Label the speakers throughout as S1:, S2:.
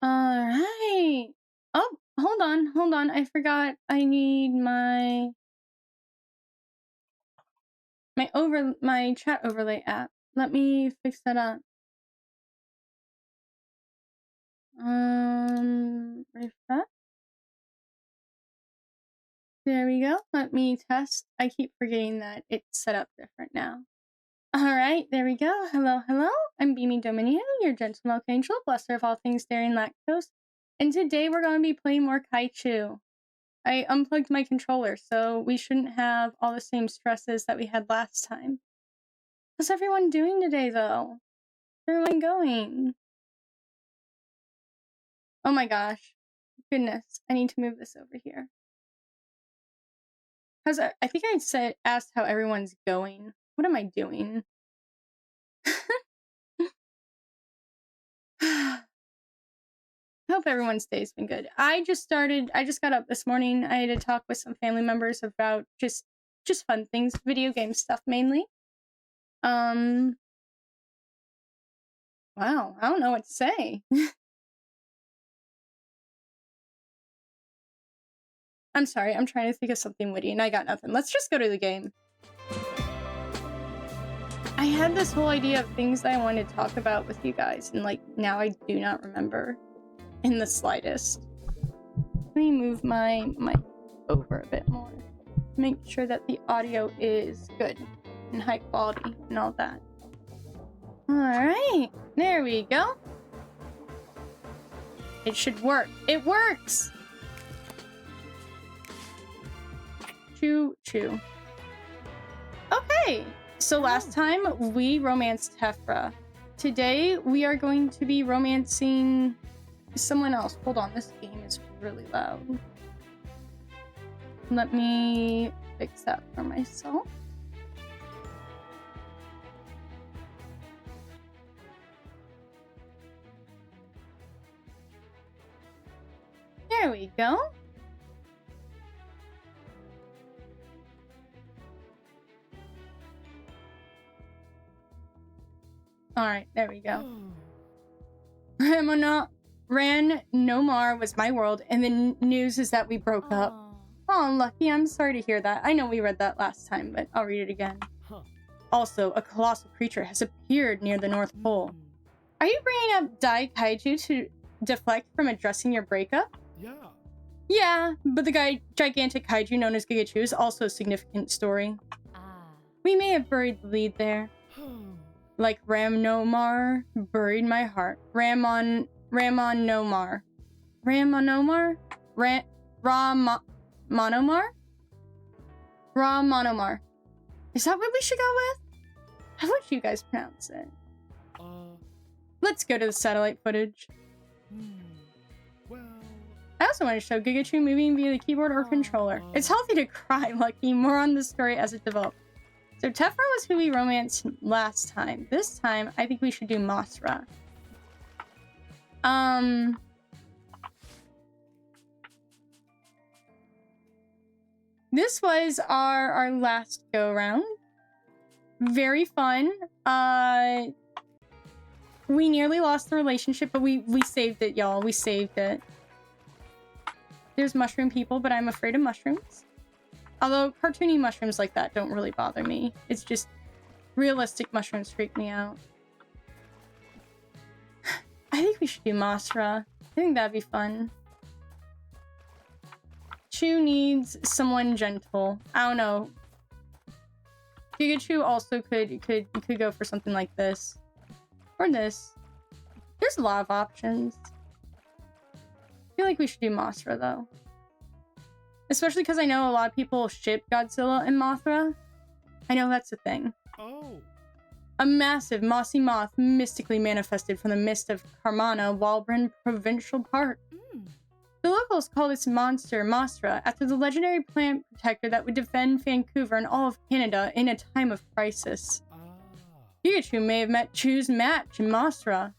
S1: Alright. Oh, hold on. I forgot I need my chat overlay app. Let me fix that up. Refresh. There we go. Let me test. I keep forgetting that it's set up different now. Alright, there we go. Hello, hello. I'm Beamy Dominio, your gentle milk angel, blesser of all things dairy and lactose. And today we're going to be playing more Kaiju. I unplugged my controller, so we shouldn't have all the same stresses that we had last time. How's everyone doing today, though? Where am I going? Oh my gosh. Goodness, I need to move this over here. I think I asked how everyone's going. What am I doing? Hope everyone's day's been good. I just got up this morning. I had to talk with some family members about just fun things, video game stuff mainly. Wow, I don't know what to say. I'm sorry, I'm trying to think of something witty and I got nothing. Let's just go to the game. I had this whole idea of things that I wanted to talk about with you guys, and now I do not remember in the slightest. Let me move my mic over a bit more. Make sure that the audio is good and high quality and all that. Alright, there we go. It should work. It works! Choo choo. Okay, so last time we romanced Tefra. Today we are going to be romancing someone else. Hold on, this game is really loud. Let me fix that for myself. There we go. Alright, there we go. Ran No More was my world, and the news is that we broke up. Oh, Lucky, I'm sorry to hear that. I know we read that last time, but I'll read it again. Also, a colossal creature has appeared near the North Pole. Are you bringing up Dai Kaiju to deflect from addressing your breakup? Yeah, but the gigantic kaiju known as Gigachu is also a significant story. We may have buried the lead there. Like Ram Nomar buried my heart. Ramon Nomar. Ramonomar? Ramonomar. Is that what we should go with? How would you guys pronounce it? Let's go to the satellite footage. I also want to show Gigachu moving via the keyboard or controller. It's healthy to cry, Lucky. More on the story as it develops. So Tefra was who we romanced last time. This time, I think we should do Masra. This was our last go-round. Very fun. We nearly lost the relationship, but we saved it, y'all. We saved it. There's mushroom people, but I'm afraid of mushrooms. Although cartoony mushrooms like that don't really bother me. It's just realistic mushrooms freak me out. I think we should do Masra. I think that'd be fun. Chu needs someone gentle. I don't know. Gigachu also could go for something like this. Or this. There's a lot of options. I feel like we should do Masra though. Especially because I know a lot of people ship Godzilla and Mothra. I know that's a thing. Oh. A massive mossy moth mystically manifested from the mist of Carmana, Walbran Provincial Park. The locals call this monster Masra after the legendary plant protector that would defend Vancouver and all of Canada in a time of crisis. Pikachu may have met Chu's match in Masra.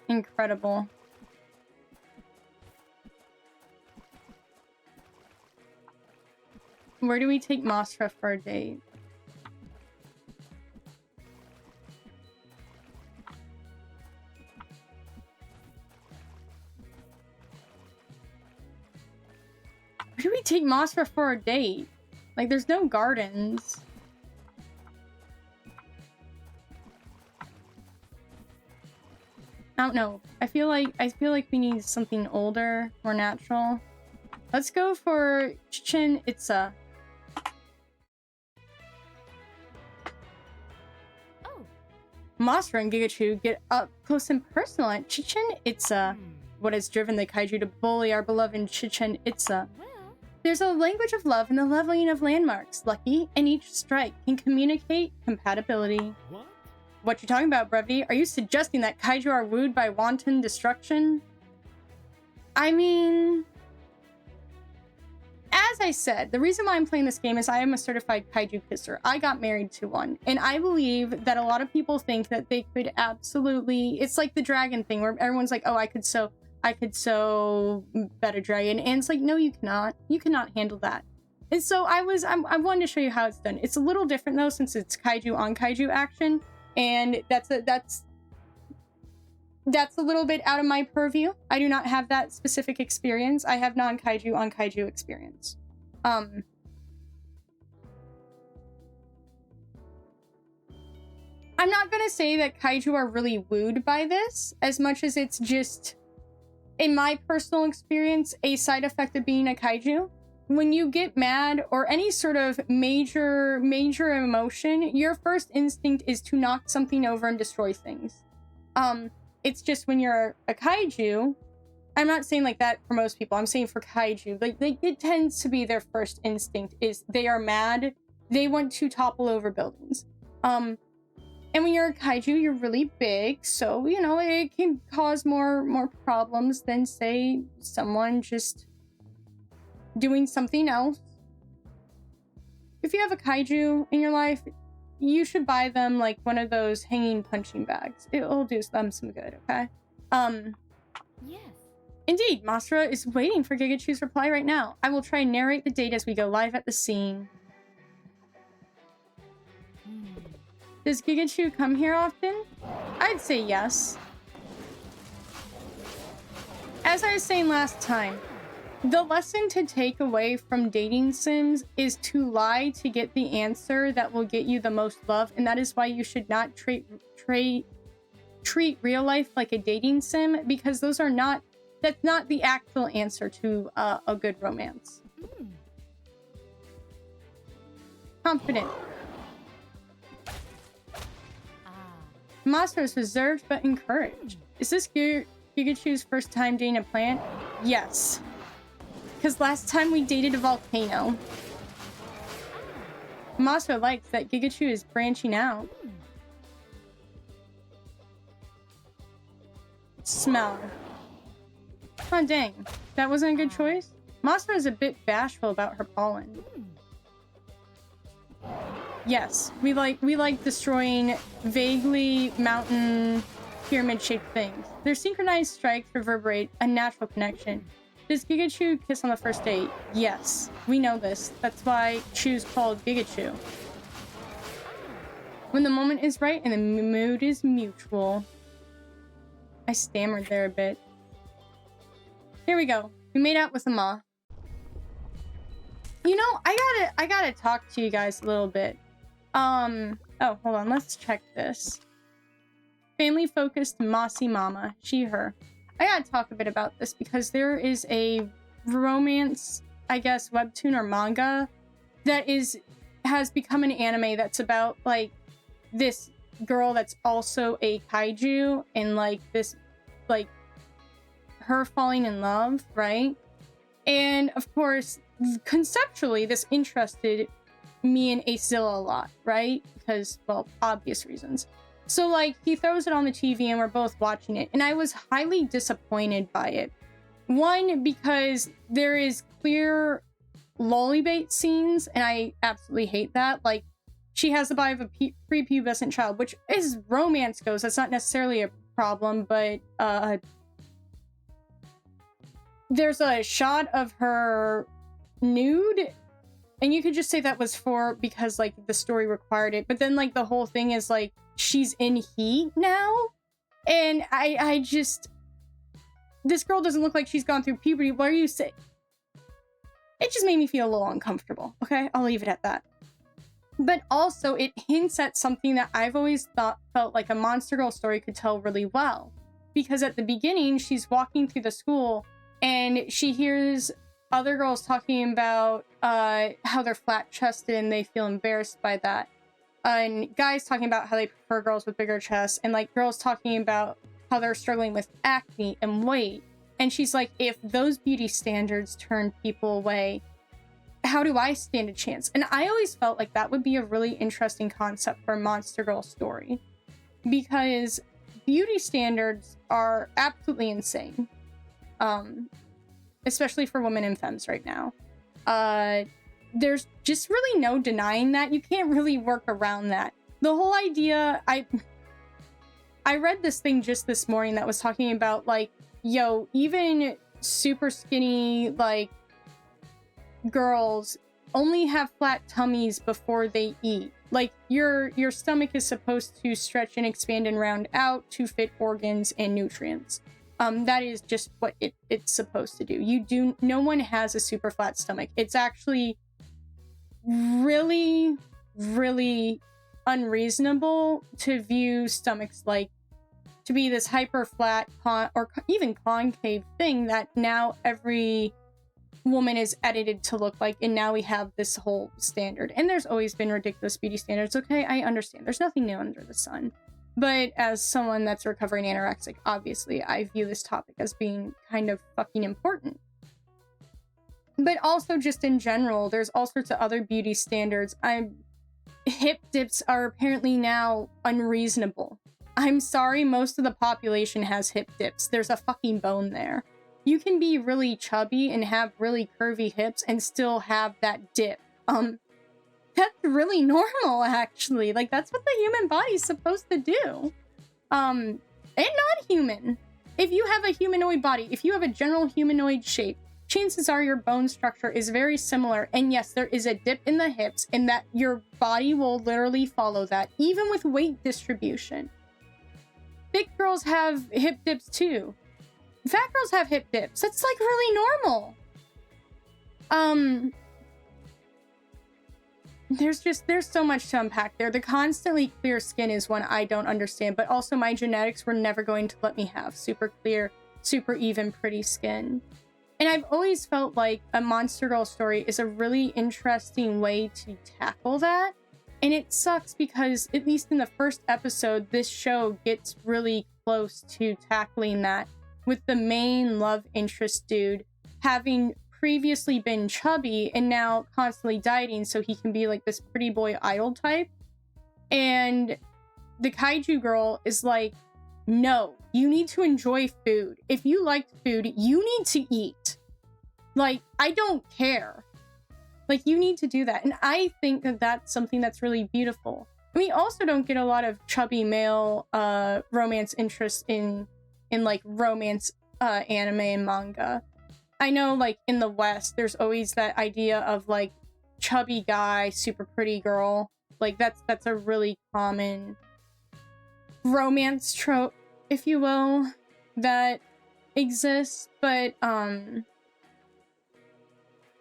S1: Incredible. Where do we take Masra for a date? Where do we take Mothra for a date? Like, there's no gardens. I don't know. I feel like we need something older, more natural. Let's go for Chichen Itza. Oh. Mothra and Gigachu get up close and personal at Chichen Itza. What has driven the kaiju to bully our beloved Chichen Itza? There's a language of love in the leveling of landmarks, Lucky, and each strike can communicate compatibility. What you talking about, Brevity? Are you suggesting that kaiju are wooed by wanton destruction? I mean... As I said, the reason why I'm playing this game is I am a certified kaiju kisser. I got married to one. And I believe that a lot of people think that they could absolutely... It's like the dragon thing where everyone's like, oh, I could sew better dragon. And it's like, no, you cannot. You cannot handle that. And so I wanted to show you how it's done. It's a little different though, since it's kaiju on kaiju action. And that's a little bit out of my purview. I do not have that specific experience. I have non-kaiju on kaiju experience. I'm not gonna say that kaiju are really wooed by this, as much as it's just, in my personal experience, a side effect of being a kaiju. When you get mad or any sort of major emotion, your first instinct is to knock something over and destroy things. It's just when you're a kaiju, I'm not saying like that for most people, I'm saying for kaiju, like it tends to be their first instinct is they are mad, they want to topple over buildings. And when you're a kaiju, you're really big, so, you know, it can cause more problems than, say, someone just doing something else. If you have a kaiju in your life, you should buy them like one of those hanging punching bags. It'll do them some good, okay? Yes. Indeed, Mothra is waiting for Gigachu's reply right now. I will try and narrate the date as we go live at the scene. Does Gigachu come here often? I'd say yes. As I was saying last time, the lesson to take away from dating sims is to lie to get the answer that will get you the most love, and that is why you should not treat real life like a dating sim, because that's not the actual answer to a good romance. Confident. Mothra is reserved but encouraged. Is this Gigachu's first time dating a plant? Yes. Because last time we dated a volcano. Mothra likes that Gigachu is branching out. Smell. Oh dang, that wasn't a good choice? Mothra is a bit bashful about her pollen. Yes, we like destroying vaguely mountain pyramid-shaped things. Their synchronized strikes reverberate a natural connection. Does Gigachu kiss on the first date? Yes, we know this. That's why Chu's called Gigachu. When the moment is right and the mood is mutual. I stammered there a bit. Here we go. We made out with a moth. You know, I gotta talk to you guys a little bit. Oh, hold on. Let's check this. Family-focused Mossy Mama. She, her. I gotta talk a bit about this because there is a romance, I guess, webtoon or manga that has become an anime that's about, like, this girl that's also a kaiju and, like, this, like, her falling in love, right? And, of course, conceptually, this interested me and Acezilla a lot, right? Because, well, obvious reasons. So, like, he throws it on the TV and we're both watching it, and I was highly disappointed by it. One, because there is clear lollybait scenes, and I absolutely hate that. Like, she has the body of a prepubescent child, which, as romance goes, that's not necessarily a problem, but, there's a shot of her nude, and you could just say that was because, like, the story required it, but then, like, the whole thing is, like, she's in heat now, and I just... This girl doesn't look like she's gone through puberty. What are you saying? it just made me feel a little uncomfortable. Okay, I'll leave it at that. But also, it hints at something that I've always felt like a Monster Girl story could tell really well. Because at the beginning, she's walking through the school and she hears other girls talking about how they're flat-chested and they feel embarrassed by that. And guys talking about how they prefer girls with bigger chests, and like girls talking about how they're struggling with acne and weight. And she's like, if those beauty standards turn people away, how do I stand a chance? And I always felt like that would be a really interesting concept for a Monster Girl story, because beauty standards are absolutely insane, especially for women and femmes right now. There's just really no denying that. You can't really work around that. The whole idea, I read this thing just this morning that was talking about like, yo, even super skinny like girls only have flat tummies before they eat. Like your stomach is supposed to stretch and expand and round out to fit organs and nutrients. That is just what it's supposed to do. No one has a super flat stomach. It's actually really, really unreasonable to view stomachs like to be this hyper flat or even concave thing that now every woman is edited to look like, and now we have this whole standard. And there's always been ridiculous beauty standards. Okay, I understand. There's nothing new under the sun. But as someone that's recovering anorexic, obviously, I view this topic as being kind of fucking important. But also just in general, there's all sorts of other beauty standards. Hip dips are apparently now unreasonable. I'm sorry, most of the population has hip dips. There's a fucking bone there. You can be really chubby and have really curvy hips and still have that dip. That's really normal, actually. Like, that's what the human body's supposed to do. And not human. If you have a humanoid body, if you have a general humanoid shape, chances are your bone structure is very similar. And yes, there is a dip in the hips, and that your body will literally follow that, even with weight distribution. Thick girls have hip dips too. Fat girls have hip dips. That's like really normal. There's so much to unpack there. The constantly clear skin is one I don't understand, but also my genetics were never going to let me have super clear, super even, pretty skin. And I've always felt like a Monster Girl story is a really interesting way to tackle that. And it sucks because, at least in the first episode, this show gets really close to tackling that, with the main love interest dude having previously been chubby and now constantly dieting so he can be like this pretty boy idol type. And the Kaiju girl is like, no, you need to enjoy food. If you like food, you need to eat. Like, I don't care. Like, you need to do that. And I think that that's something that's really beautiful. We also don't get a lot of chubby male romance interest in like romance anime and manga. I know, like, in the West, there's always that idea of like chubby guy, super pretty girl. Like, that's a really common romance trope, if you will, that exists. But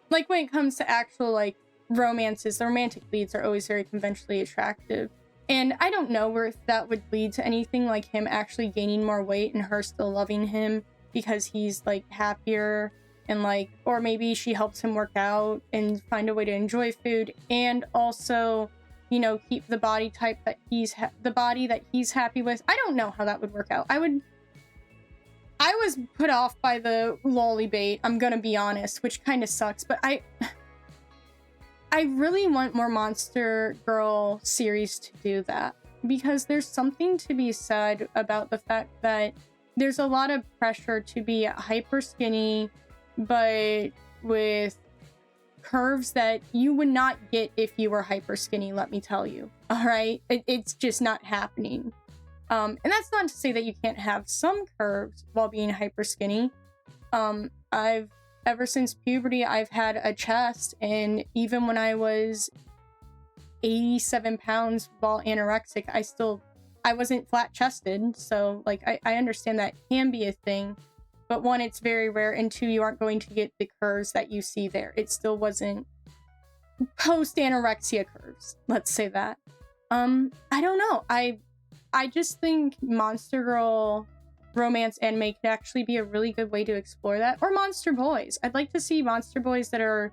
S1: like, when it comes to actual like romances, the romantic leads are always very conventionally attractive. And I don't know if that would lead to anything like him actually gaining more weight and her still loving him because he's like happier, and like, or maybe she helps him work out and find a way to enjoy food and also, you know, keep the body type that the body that he's happy with. I don't know how that would work out. I was put off by the lolly bait, I'm gonna be honest, which kind of sucks, but I really want more Monster Girl series to do that, because there's something to be said about the fact that there's a lot of pressure to be hyper skinny, but with curves that you would not get if you were hyper skinny, let me tell you. All right? It's just not happening. And that's not to say that you can't have some curves while being hyper skinny. Ever since puberty, I've had a chest, and even when I was 87 pounds while anorexic, I wasn't flat chested. So like, I understand that can be a thing, but one, it's very rare, and two, you aren't going to get the curves that you see there. It still wasn't post-anorexia curves, let's say that. I don't know. I just think Monster Girl romance anime could actually be a really good way to explore that. Or Monster Boys. I'd like to see Monster Boys that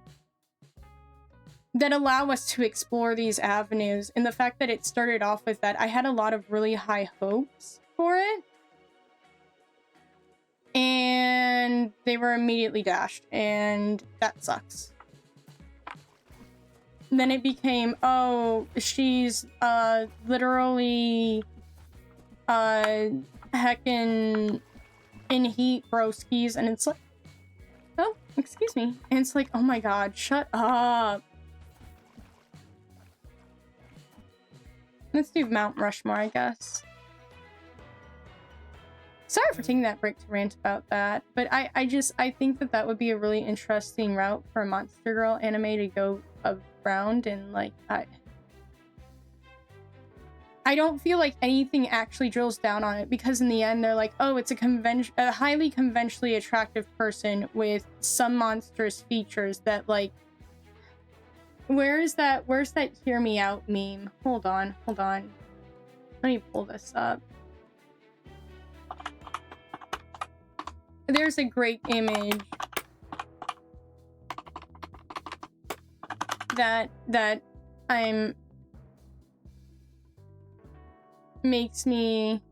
S1: allow us to explore these avenues. And the fact that it started off with that, I had a lot of really high hopes for it. And they were immediately dashed, and that sucks. Then it became, oh, she's literally heckin' in heat broskies, and it's like, oh, excuse me. And it's like, oh my god, shut up. Let's do Mount Rushmore, I guess. Sorry for taking that break to rant about that, but I think that would be a really interesting route for a Monster Girl anime to go around, and like, I don't feel like anything actually drills down on it, because in the end they're like, oh, it's a highly conventionally attractive person with some monstrous features that, like, where's that hear me out meme? Hold on. Let me pull this up. There's a great image that makes me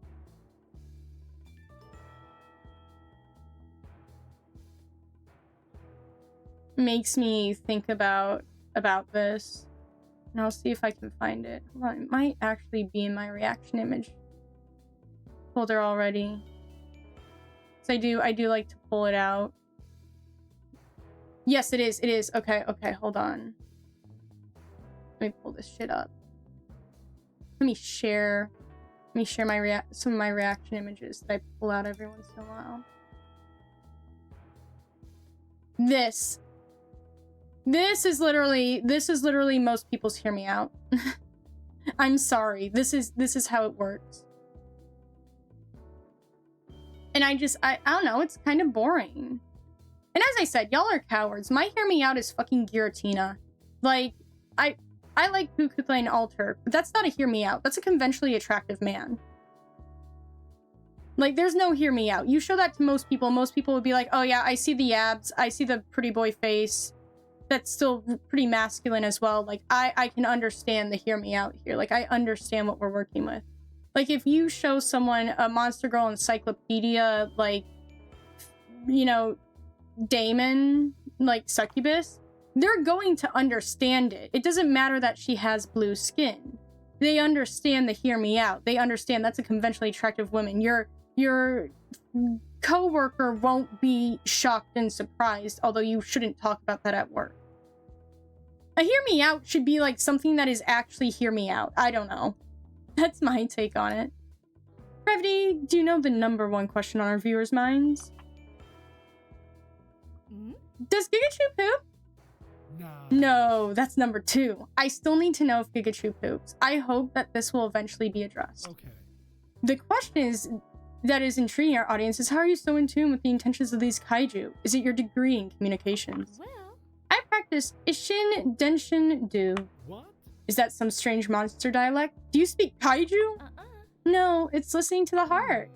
S1: think about this, and I'll see if I can find it. Hold on, it might actually be in my reaction image folder already. So I do like to pull it out. Yes, it is. Okay, hold on. Let me pull this shit up. Let me share some of my reaction images that I pull out every once in a while. This is literally most people's hear me out. I'm sorry. This is how it works. And I don't know, it's kind of boring. And as I said, y'all are cowards. My hear me out is fucking Giratina. Like, I like Bukuthle and Alter, but that's not a hear me out. That's a conventionally attractive man. Like, there's no hear me out. You show that to most people would be like, oh yeah, I see the abs, I see the pretty boy face. That's still pretty masculine as well. Like, I can understand the hear me out here. Like, I understand what we're working with. Like, if you show someone a Monster Girl encyclopedia, like, you know, Damon, like, succubus, they're going to understand it. It doesn't matter that she has blue skin. They understand the hear me out. They understand that's a conventionally attractive woman. Your coworker won't be shocked and surprised, although you shouldn't talk about that at work. A hear me out should be, like, something that is actually hear me out. I don't know. That's my take on it. Brevity, do you know the #1 question on our viewers' minds? Does Gigachu poop? No, that's #2. I still need to know if Gigachu poops. I hope that this will eventually be addressed. Okay. The question that is intriguing our audience is, how are you so in tune with the intentions of these kaiju? Is it your degree in communications? Well, I practice Ishin Denshin Do. What? Is that some strange monster dialect? Do you speak kaiju? No, it's listening to the heart.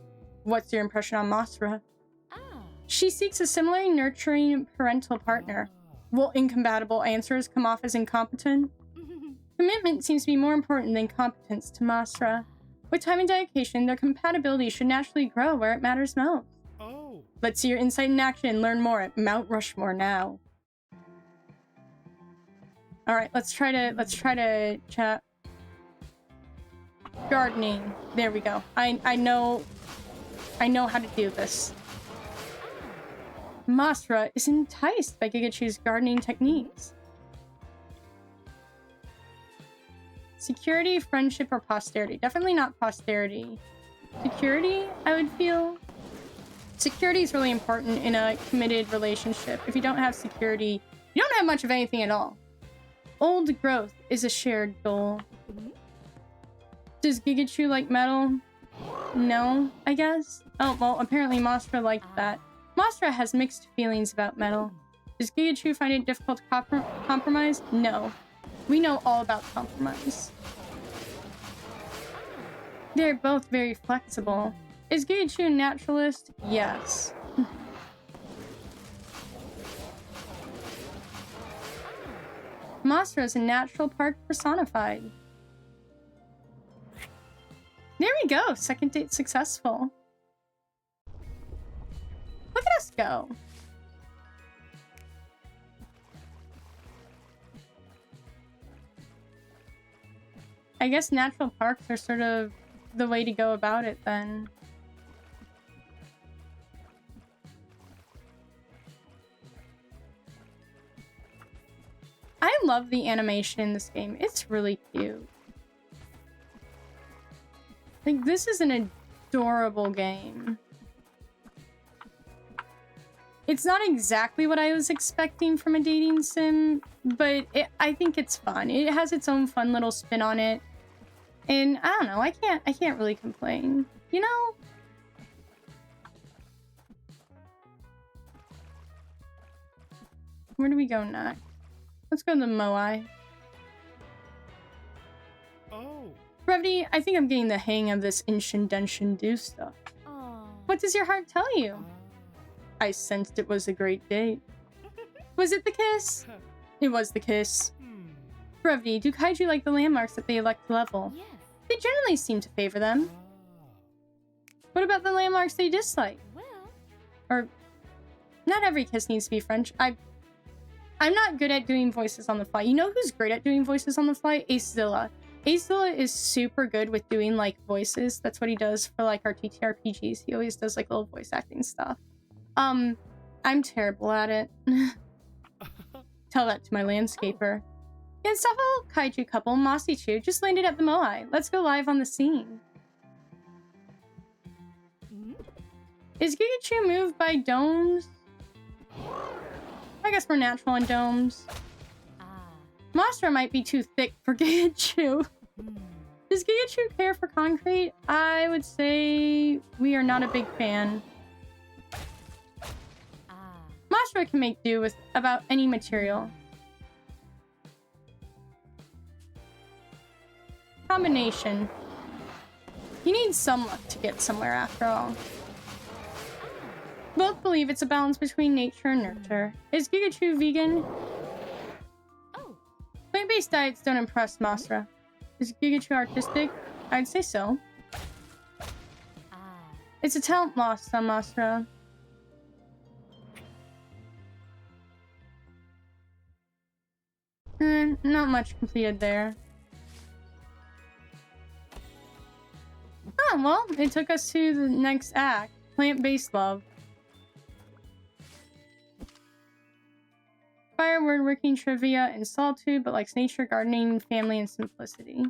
S1: What's your impression on Masra? She seeks a similarly nurturing parental partner. Will incompatible answers come off as incompetent? Commitment seems to be more important than competence to Masra. With time and dedication, their compatibility should naturally grow where it matters most. Oh. Let's see your insight in action and learn more at Mount Rushmore now. All right, let's try to chat. Gardening. There we go. I know how to do this. Masra is enticed by Gigachu's gardening techniques. Security, friendship, or posterity? Definitely not posterity. Security, I would feel. Security is really important in a committed relationship. If you don't have security, you don't have much of anything at all. Old growth is a shared goal. Does Gigachu like metal? No, I guess. Oh, well, apparently Masra liked that. Mastra has mixed feelings about metal. Does Gigachu find it difficult to compromise? No. We know all about compromise. They're both very flexible. Is Gigachu a naturalist? Yes. Mastra is a natural park personified. There we go! Second date successful. Look at us go! I guess natural parks are sort of the way to go about it then. I love the animation in this game. It's really cute. Like, this is an adorable game. It's not exactly what I was expecting from a dating sim, but I think it's fun. It has its own fun little spin on it. And I don't know, I can't really complain. You know? Where do we go next? Let's go to the Moai.
S2: Oh.
S1: Brevity, I think I'm getting the hang of this Inshin Denshin do stuff.
S3: Oh.
S1: What does your heart tell you? I sensed it was a great date. Was it the kiss? It was the kiss. Brevity, do Kaiju like the landmarks that they elect to level?
S3: Yes.
S1: They generally seem to favor them. What about the landmarks they dislike?
S3: Well.
S1: Or, not every kiss needs to be French. I'm not good at doing voices on the fly. You know who's great at doing voices on the fly? Acezilla. Acezilla is super good with doing, like, voices. That's what he does for, like, our TTRPGs. He always does, like, little voice acting stuff. I'm terrible at it. Tell that to my landscaper. Yeah, Staffel Kaiju couple, Masichu, just landed at the Moai. Let's go live on the scene. Is Gigachu moved by domes? I guess we're natural on domes. Mastra might be too thick for Gigachu. Does Gigachu care for concrete? I would say we are not a big fan. Mastra can make do with about any material. Combination. You need some luck to get somewhere after all. Both believe it's a balance between nature and nurture. Is Gigachu vegan?
S3: Oh.
S1: Plant-based diets don't impress Mastra. Is Gigachu artistic? I'd say so. It's a talent lost on Mastra. Not much completed there. Oh, well, it took us to the next act. Plant-based love. Fire, word-working, trivia, and solitude, but likes nature, gardening, family, and simplicity.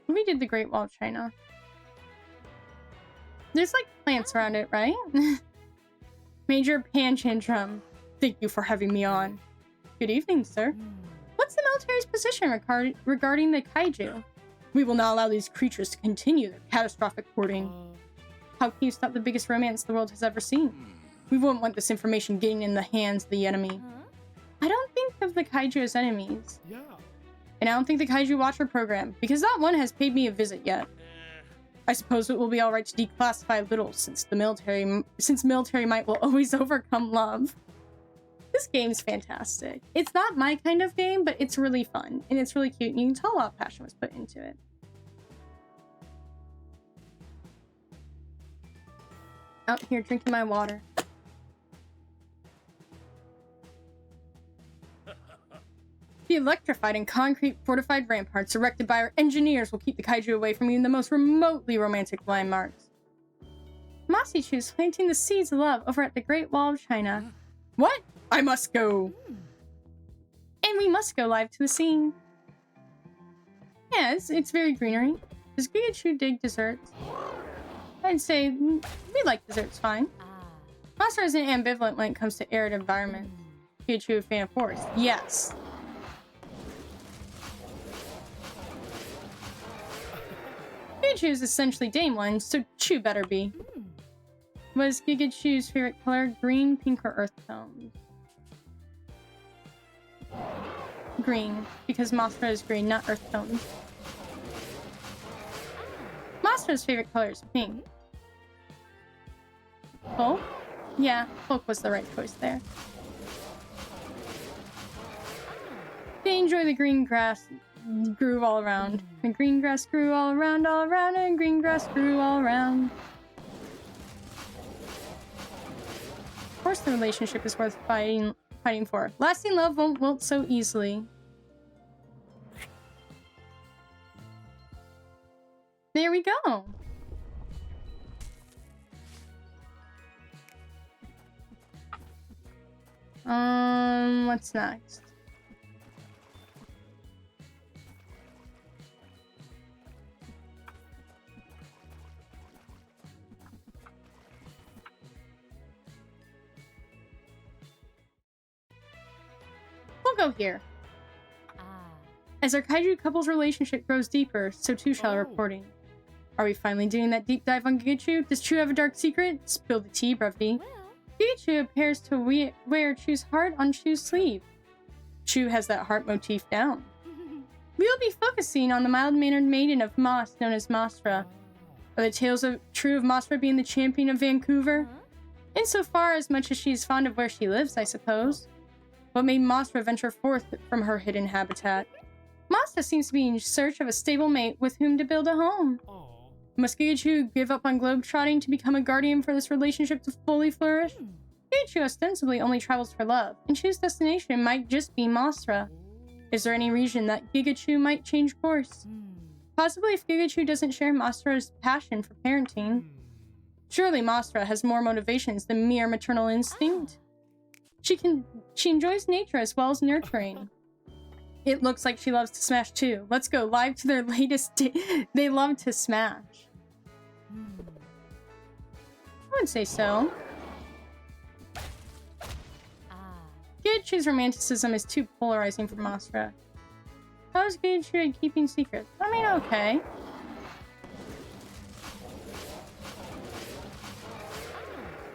S1: We did the Great Wall of China. There's like plants around it, right? Major Panchantrum. Thank you for having me on. Good evening, sir. What's the military's position regarding the Kaiju? We will not allow these creatures to continue their catastrophic hoarding. How can you stop the biggest romance the world has ever seen? We wouldn't want this information getting in the hands of the enemy. I don't think of the Kaiju as enemies.
S2: Yeah.
S1: And I don't think the Kaiju Watcher program, because not one has paid me a visit yet. I suppose it will be alright to declassify little, since military might will always overcome love. This game's fantastic. It's not my kind of game, but it's really fun, and it's really cute, and you can tell a lot of passion was put into it. Out here drinking my water. The electrified and concrete fortified ramparts erected by our engineers will keep the Kaiju away from even the most remotely romantic landmarks. Masichu's planting the seeds of love over at the Great Wall of China. What? I must go! And we must go live to the scene. Yeah, it's very greenery. Does Pikachu dig desserts? I'd say we like desserts fine. Monster isn't ambivalent when it comes to arid environment. Pikachu a fan of forest? Yes. Pikachu is essentially Dame one, so Chew better be. What is Pikachu's favorite color? Green, pink, or earth tones? Green, because Mothra is green, not earth tones. Mothra's favorite color is pink. Folk? Yeah, Folk was the right choice there. They enjoy the green grass grew all around. The green grass grew all around, and green grass grew all around. Of course the relationship is worth fighting for. Lasting love won't wilt so easily. There we go. What's next? We'll go here. As our Kaiju couple's relationship grows deeper, so too shall our reporting. Are we finally doing that deep dive on Pikachu? Does Chew have a dark secret? Spill the tea, Brevity. Pikachu appears to wear Chew's heart on Chew's sleeve. Chew has that heart motif down. We'll be focusing on the mild-mannered maiden of Moss known as Mothra. Are the tales true of Mothra being the champion of Vancouver? Insofar as much as she is fond of where she lives, I suppose. What made Mothra venture forth from her hidden habitat? Mothra seems to be in search of a stable mate with whom to build a home. Must Pikachu give up on globetrotting to become a guardian for this relationship to fully flourish? Pikachu ostensibly only travels for love, and Chew's destination might just be Mothra. Is there any reason that Pikachu might change course? Possibly if Pikachu doesn't share Mothra's passion for parenting. Surely Mothra has more motivations than mere maternal instinct. She enjoys nature as well as nurturing. It looks like she loves to smash too. Let's go live to their latest they love to smash. I would say so. Pikachu's romanticism is too polarizing for Mothra. How is Pikachu at keeping secrets? I mean, okay.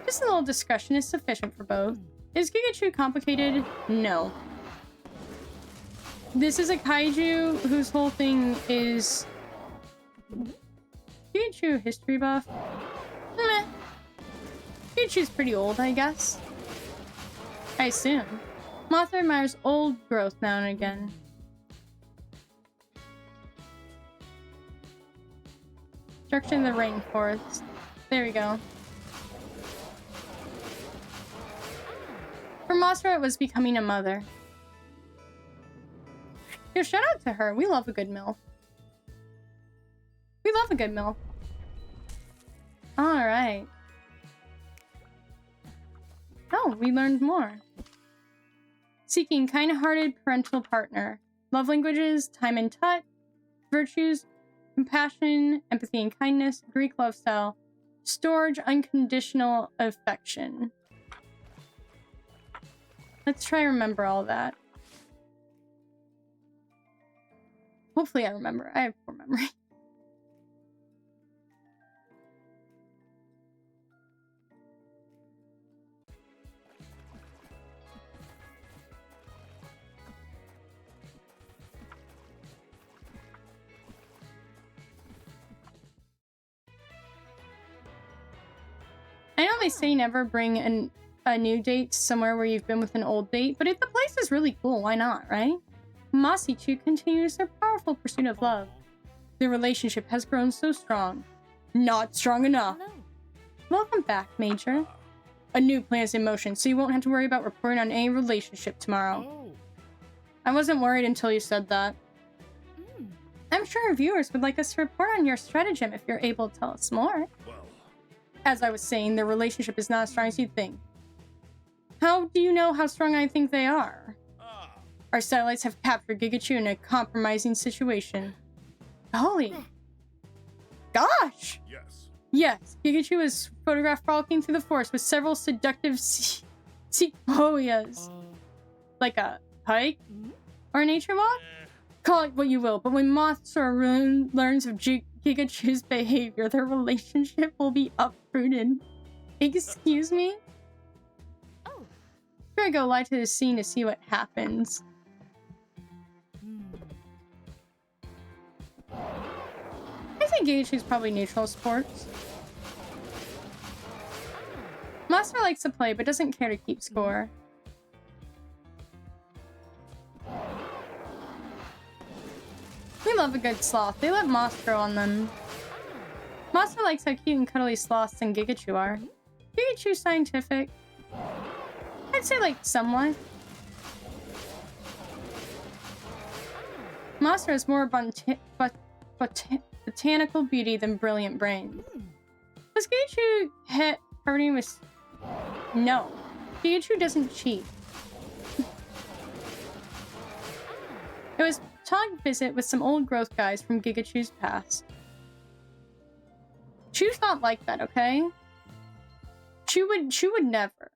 S1: Just a little discussion is sufficient for both. Is Pikachu complicated? No. This is a kaiju whose whole thing is... Pikachu history buff? Meh. Pikachu's pretty old, I guess. I assume. Mothra admires old growth now and again. Destruction of the rainforest. There we go. For Mothra, it was becoming a mother. Yo, shout out to her. We love a good MILF. We love a good MILF. Alright. Oh, we learned more. Seeking kind-hearted parental partner. Love languages, time and touch. Virtues, compassion, empathy and kindness. Greek love style. Storage, unconditional affection. Let's try to remember all that. Hopefully I remember. I have poor memory. I know they say never bring a new date somewhere where you've been with an old date, but if the place is really cool, why not, right? Masichu continues their powerful pursuit of love. Their relationship has grown so strong. Not strong enough.
S3: Hello.
S1: Welcome back, Major. A new plan is in motion, so you won't have to worry about reporting on any relationship tomorrow. I wasn't worried until you said that. I'm sure our viewers would like us to report on your stratagem if you're able to tell us more. As I was saying, their relationship is not as strong as you'd think. How do you know how strong I think they are? Our satellites have captured Pikachu in a compromising situation. Golly. Gosh!
S2: Yes.
S1: Yes, Pikachu was photographed frolicking through the forest with several seductive sequoias. Like a hike? Or a nature walk? Call it what you will, but when Mothra learns of Pikachu's behavior, their relationship will be uprooted. Excuse me?
S3: Oh.
S1: We're gonna go live to the scene to see what happens. I think Pikachu's probably neutral sports. Mothra likes to play, but doesn't care to keep score. We love a good sloth. They let moss grow on them. Mothra likes how cute and cuddly sloths and Pikachu are. Pikachu's scientific. I'd say, like, somewhat. Mothra has more botanical beauty than brilliant brains. Was Pikachu hit partying with... No. Pikachu doesn't cheat. It was a talk visit with some old growth guys from Pikachu's past. Chew's not like that, okay? Chew would never.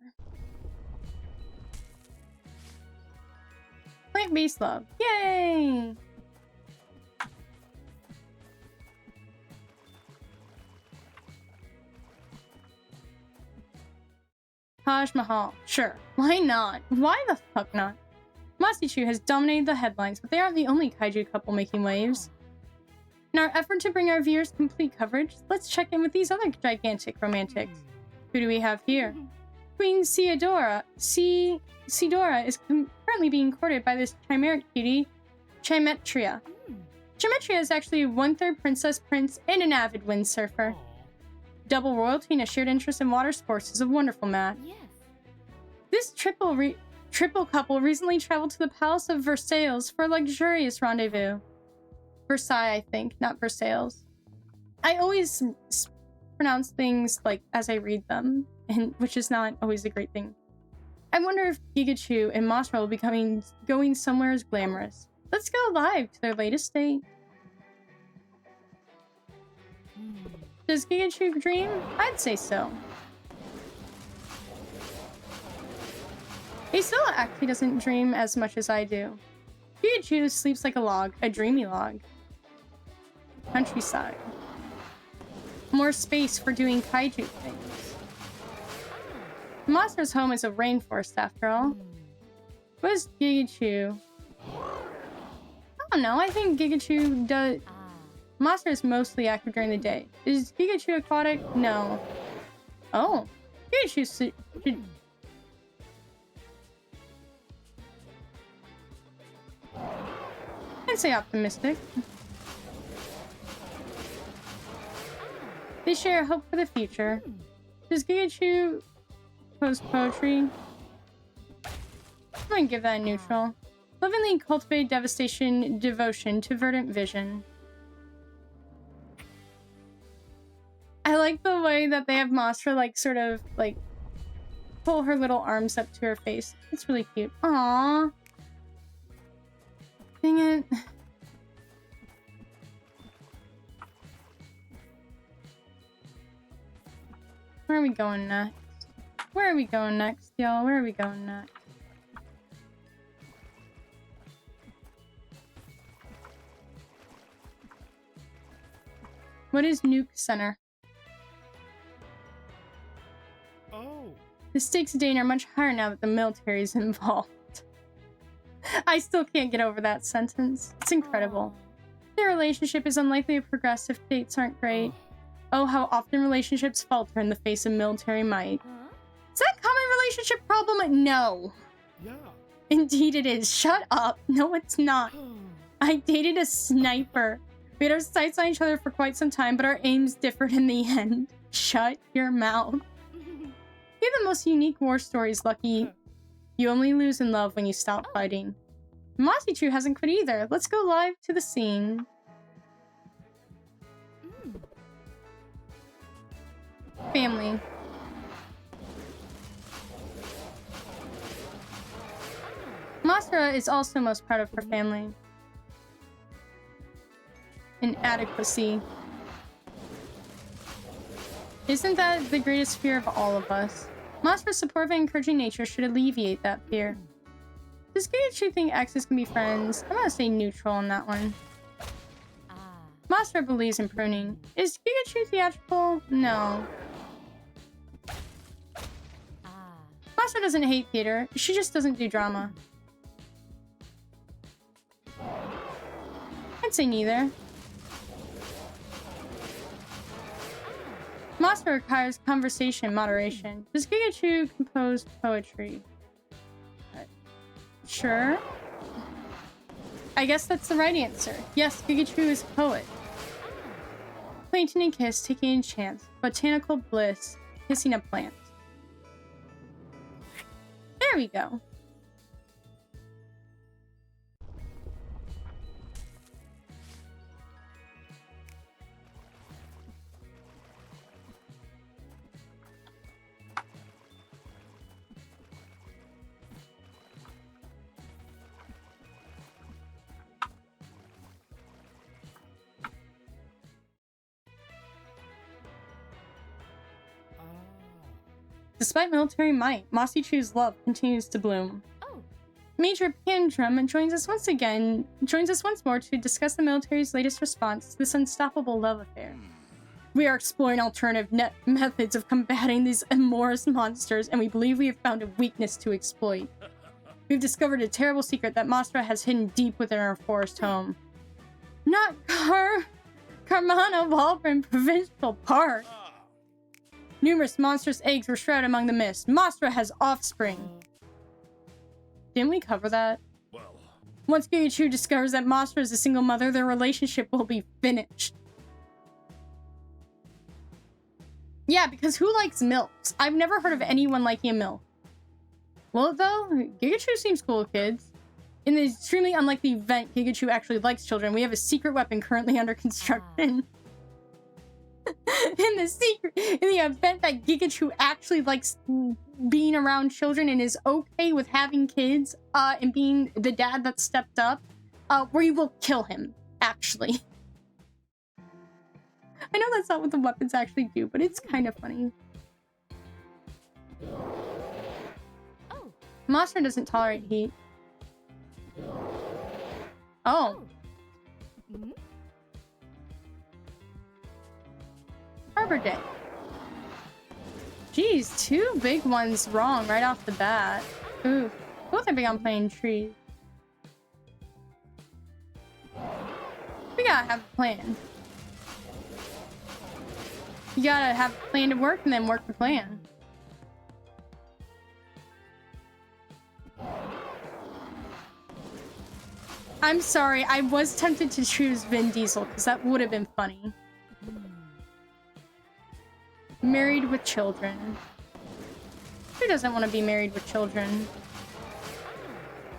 S1: Plant-based love. Yay! Taj Mahal. Sure. Why not? Why the fuck not? Masichu has dominated the headlines, but they aren't the only kaiju couple making waves. In our effort to bring our viewers complete coverage, let's check in with these other gigantic romantics. Who do we have here? Queen Seedora is currently being courted by this chimeric cutie, Chimetria. Chimetria is actually a one-third princess prince and an avid windsurfer. Double royalty and a shared interest in water sports is a wonderful match.
S3: Yes.
S1: This triple couple recently traveled to the Palace of Versailles for a luxurious rendezvous. Versailles, I think, not Versailles. I always pronounce things like as I read them, and which is not always a great thing. I wonder if Pikachu and Mothra will be going somewhere as glamorous. Let's go live to their latest date. Does Pikachu dream? I'd say so. Acezilla actually doesn't dream as much as I do. Pikachu sleeps like a log, a dreamy log. Countryside. More space for doing kaiju things. Mothra's home is a rainforest after all. What is Pikachu? I don't know, I think Pikachu does... Mothra is mostly active during the day. Is Pikachu aquatic? No. Oh. Pikachu should... I'd say optimistic. They share hope for the future. Does Pikachu post poetry? I'm gonna give that a neutral. Lovingly cultivate devastation, devotion to verdant vision. I like the way that they have Mothra like sort of like pull her little arms up to her face. It's really cute. Aww. Dang it. Where are we going next? Where are we going next, y'all? Where are we going next? What is Nuke Center?
S2: Oh.
S1: The stakes of Dane are much higher now that the military is involved. I still can't get over that sentence. It's incredible. Their relationship is unlikely to progress if dates aren't great. Oh, how often relationships falter in the face of military might. Is that a common relationship problem? No.
S2: Yeah.
S1: Indeed it is. Shut up. No, it's not. I dated a sniper. We had our sights on each other for quite some time, but our aims differed in the end. Shut your mouth. You have the most unique war stories, Lucky. You only lose in love when you stop fighting. Masichu hasn't quit either. Let's go live to the scene. Family. Mothra is also most proud of her family. In inadequacy. Isn't that the greatest fear of all of us? Monster's supportive and encouraging nature should alleviate that fear. Does Pikachu think X's can be friends? I'm gonna say neutral on that one. Monster believes in pruning. Is Pikachu theatrical? No. Monster doesn't hate theater. She just doesn't do drama. I'd say neither. Monster requires conversation moderation. Does Pikachu compose poetry? Sure. I guess that's the right answer. Yes, Pikachu is a poet. Plankton and kiss, taking a chance. Botanical bliss, kissing a plant. There we go. Despite military might, Mossy Chew's love continues to bloom.
S3: Oh.
S1: Major Pandrum joins us once more to discuss the military's latest response to this unstoppable love affair. We are exploring alternative methods of combating these amorous monsters, and we believe we have found a weakness to exploit. We've discovered a terrible secret that Mostra has hidden deep within our forest home. Not Carmana Walburn Provincial Park. Numerous monstrous eggs were shrouded among the mist. Mostra has offspring. Didn't we cover that?
S2: Well.
S1: Once Pikachu discovers that Mostra is a single mother, their relationship will be finished. Yeah, because who likes milks? I've never heard of anyone liking a milk. Well, though, Gigachu seems cool, kids. In the extremely unlikely event Gigachu actually likes children, we have a secret weapon currently under construction. In the event that Gigachu actually likes being around children and is okay with having kids, and being the dad that stepped up, we will kill him, actually. I know that's not what the weapons actually do, but it's kind of funny.
S3: Oh.
S1: Monster doesn't tolerate heat. Oh.
S3: Mm-hmm.
S1: Arbor Day. Jeez, two big ones wrong right off the bat. Ooh, both are big on playing trees. We gotta have a plan. You gotta have a plan to work and then work the plan. I'm sorry, I was tempted to choose Vin Diesel because that would have been funny. Married with children. Who doesn't want to be married with children?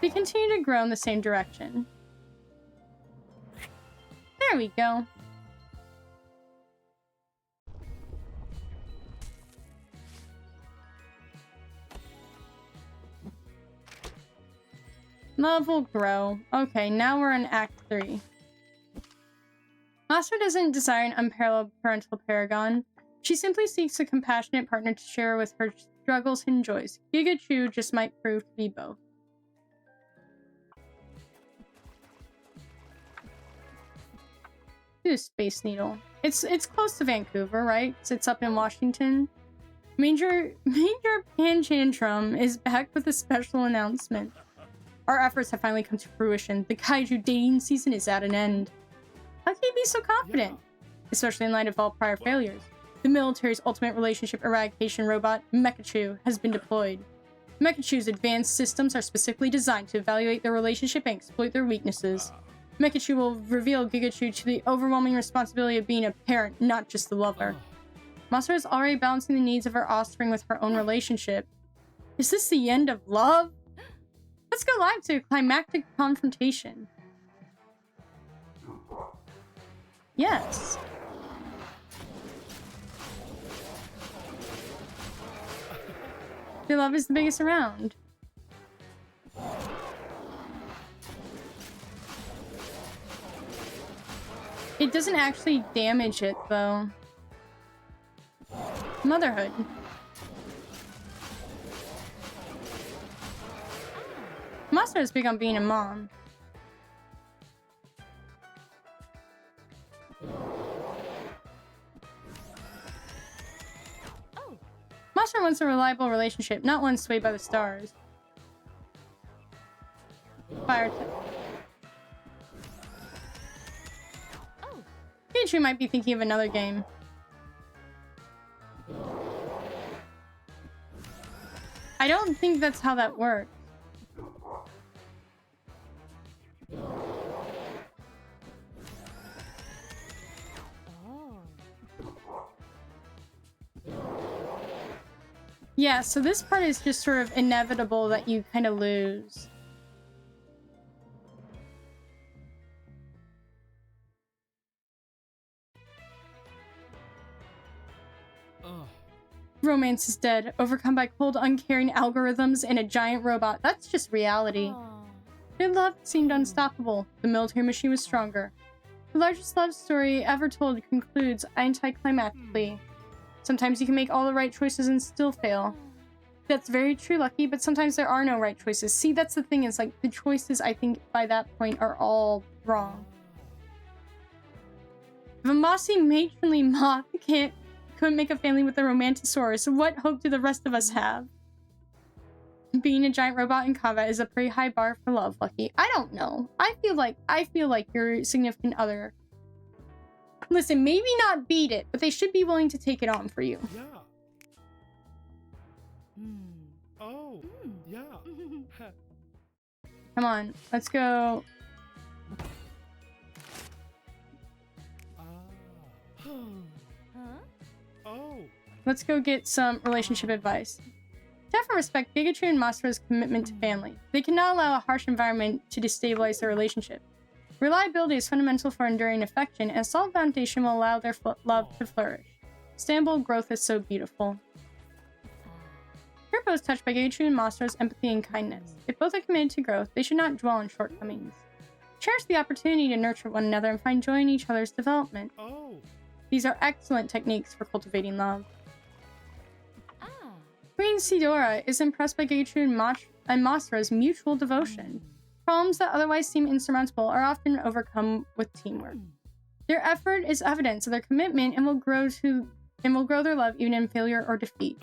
S1: We continue to grow in the same direction. There we go. Love will grow. Okay, now we're in Act 3. Master doesn't desire an unparalleled parental paragon. She simply seeks a compassionate partner to share with her struggles and joys. Gigachu just might prove to be both. Do a Space Needle. It's close to Vancouver, right? It's up in Washington. Major Panchantrum is back with a special announcement. Our efforts have finally come to fruition. The Kaiju dating season is at an end. How can you be so confident? Yeah. Especially in light of all prior failures. The military's ultimate relationship eradication robot, Mekachu, has been deployed. Mekachu's advanced systems are specifically designed to evaluate their relationship and exploit their weaknesses. Mekachu will reveal Gigachu to the overwhelming responsibility of being a parent, not just a lover. Masura is already balancing the needs of her offspring with her own relationship. Is this the end of love? Let's go live to a climactic confrontation. Yes. Your love is the biggest around. It doesn't actually damage it, though. Motherhood. Monster is big on being a mom. Monster wants a reliable relationship, not one swayed by the stars. Fire type. Kaiju might be thinking of another game. I don't think that's how that works. Yeah, so this part is just sort of inevitable that you kind of lose. Romance is dead, overcome by cold, uncaring algorithms and a giant robot. That's just reality. Their love seemed unstoppable. The military machine was stronger. The largest love story ever told concludes anticlimactically. Sometimes you can make all the right choices and still fail. That's very true, Lucky, but sometimes there are no right choices. See, that's the thing, is like the choices, I think, by that point are all wrong. If a mossy matronly moth couldn't make a family with a romantosaurus, what hope do the rest of us have? Being a giant robot in combat is a pretty high bar for love, Lucky. I don't know. I feel like your significant other. Listen, maybe not beat it, but they should be willing to take it on for you.
S2: Yeah. Oh. Yeah.
S1: Come on, let's go.
S2: Oh.
S1: Let's go get some relationship advice. To have respect Pikachu and Masura's commitment to family. They cannot allow a harsh environment to destabilize their relationship. Reliability is fundamental for enduring affection, and a solid foundation will allow their love to flourish. Sustainable growth is so beautiful. Kirpo is touched by Kaiju and Masura's empathy and kindness. If both are committed to growth, they should not dwell on shortcomings. Cherish the opportunity to nurture one another and find joy in each other's development.
S2: Oh.
S1: These are excellent techniques for cultivating love. Queen Sidora is impressed by Kaiju and Masura's mutual devotion. Problems that otherwise seem insurmountable are often overcome with teamwork. Their effort is evidence of their commitment and will grow their love even in failure or defeat.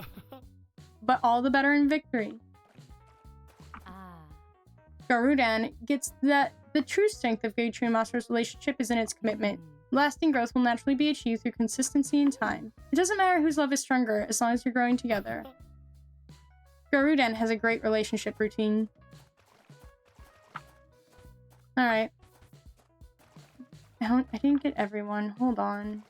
S1: But all the better in victory. Garudan gets that the true strength of Kaiju and Masura's relationship is in its commitment. Lasting growth will naturally be achieved through consistency and time. It doesn't matter whose love is stronger as long as you're growing together. Garudan has a great relationship routine. Alright. I didn't get everyone. Hold on.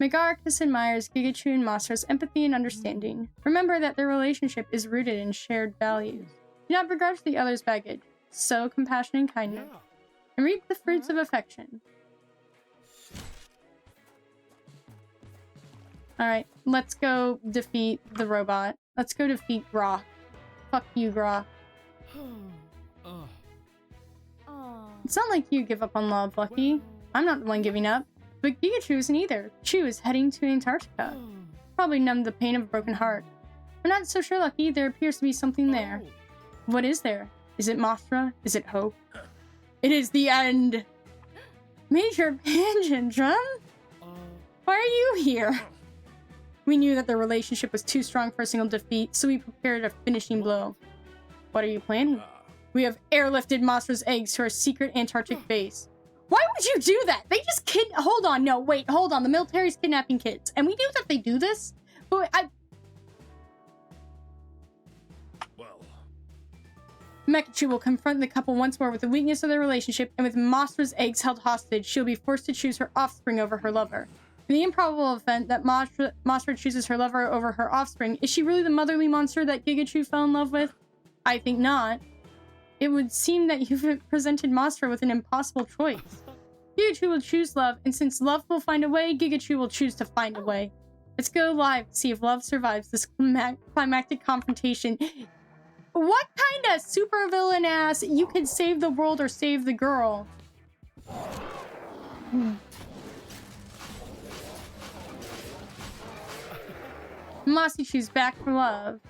S1: Megaricus admires Gigachu and Masura's empathy and understanding. Remember that their relationship is rooted in shared values. Do not begrudge the other's baggage. Sow compassion and kindness. And reap the fruits of affection. Alright, let's go defeat the robot. Let's go defeat Grok. Fuck you, Grok. It's not like you give up on love, Lucky. I'm not the one giving up. But Pikachu isn't either. Chu is heading to Antarctica. Probably numb the pain of a broken heart. I'm not so sure, Lucky. There appears to be something there. What is there? Is it Mothra? Is it hope? It is the end! Major Panjandrum? Why are you here? We knew that their relationship was too strong for a single defeat, so we prepared a finishing blow. What are you planning? We have airlifted Mothra's eggs to our secret Antarctic base. Why would you do that? They just hold on, no, wait, hold on. The military's kidnapping kids. And we knew that they do this, but Mekachu will confront the couple once more with the weakness of their relationship, and with Mothra's eggs held hostage, she'll be forced to choose her offspring over her lover. In the improbable event that Mothra chooses her lover over her offspring, is she really the motherly monster that Gigachu fell in love with? I think not. It would seem that you've presented Mothra with an impossible choice. Gigachu will choose love, and since love will find a way, Gigachu will choose to find a way. Let's go live to see if love survives this climactic confrontation. What kind of supervillain ass you can save the world or save the girl? Mossy Chew's back for love.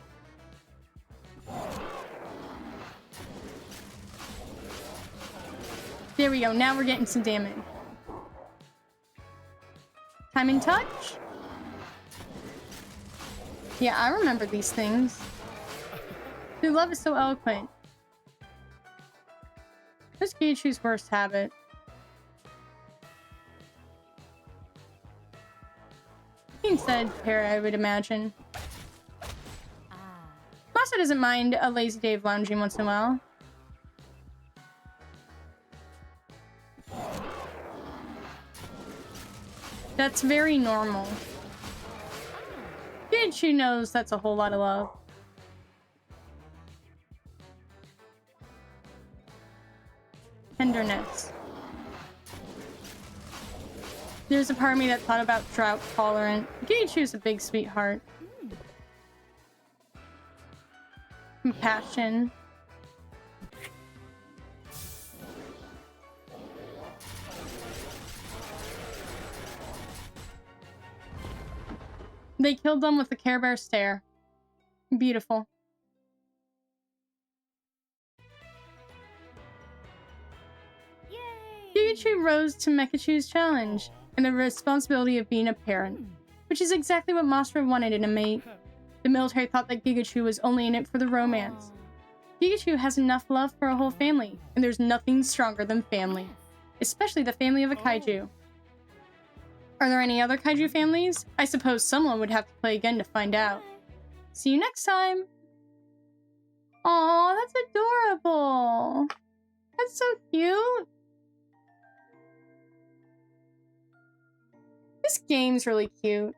S1: There we go. Now we're getting some damage. Time and touch. Yeah, I remember these things. Your love is so eloquent. What's Kaiju's worst habit? Being said, pair, I would imagine. Masa doesn't mind a lazy day of lounging once in a while. That's very normal. Kaiju knows that's a whole lot of love. Tenderness. There's a part of me that thought about drought tolerant. Kaiju's a big sweetheart. Compassion. They killed them with the Care Bear stare. Beautiful. Kaiju rose to Mekachu's challenge and the responsibility of being a parent, which is exactly what Masra wanted in a mate. The military thought that Gigachu was only in it for the romance. Gigachu has enough love for a whole family, and there's nothing stronger than family, especially the family of a kaiju. Are there any other kaiju families? I suppose someone would have to play again to find out. See you next time! Aw, that's adorable! That's so cute! This game's really cute.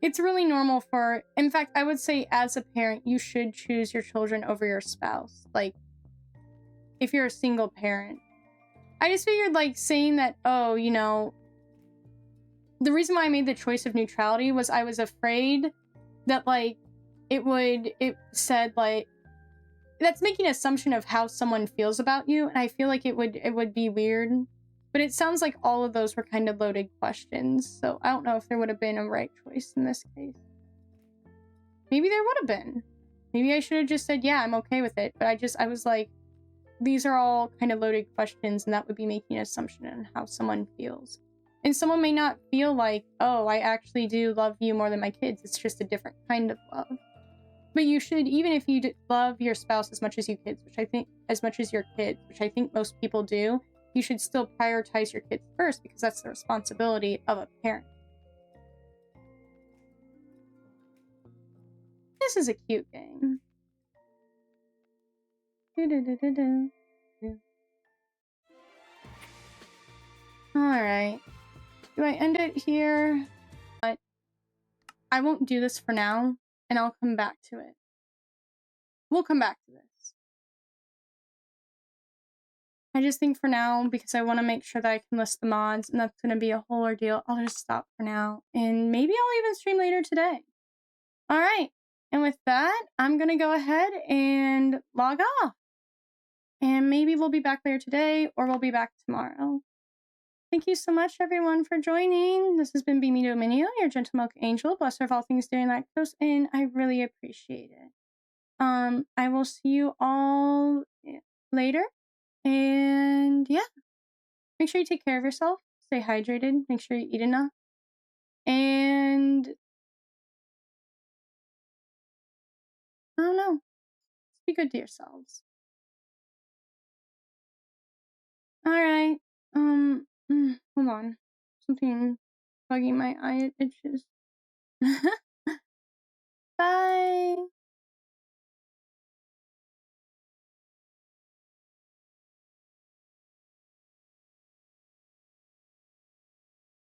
S1: It's really normal for... In fact, I would say as a parent, you should choose your children over your spouse. Like, if you're a single parent. I just figured, like, saying that, oh, you know... The reason why I made the choice of neutrality was I was afraid that, like, it said, like... That's making an assumption of how someone feels about you, and I feel like it would be weird. But it sounds like all of those were kind of loaded questions, so I don't know if there would have been a right choice in this case. Maybe there would have been. Maybe I should have just said, yeah, I'm okay with it, but I was like, these are all kind of loaded questions, and that would be making an assumption on how someone feels. And someone may not feel like, oh, I actually do love you more than my kids, it's just a different kind of love. But you should, even if you love your spouse as much as your kids, which I think most people do, you should still prioritize your kids first because that's the responsibility of a parent. This is a cute game. Alright. Do I end it here? But I won't do this for now, and I'll come back to it. We'll come back to this. I just think for now, because I want to make sure that I can list the mods, and that's going to be a whole ordeal, I'll just stop for now. And maybe I'll even stream later today. Alright, and with that, I'm going to go ahead and log off. And maybe we'll be back later today, or we'll be back tomorrow. Thank you so much, everyone, for joining. This has been Bimito Minio, your gentle milk angel, blesser of all things dairy and lactose, and I really appreciate it. I will see you all later. And yeah, make sure you take care of yourself, stay hydrated, make sure you eat enough, and I don't know, just be good to yourselves. Alright, hold on, something bugging my eye, it itches. Bye!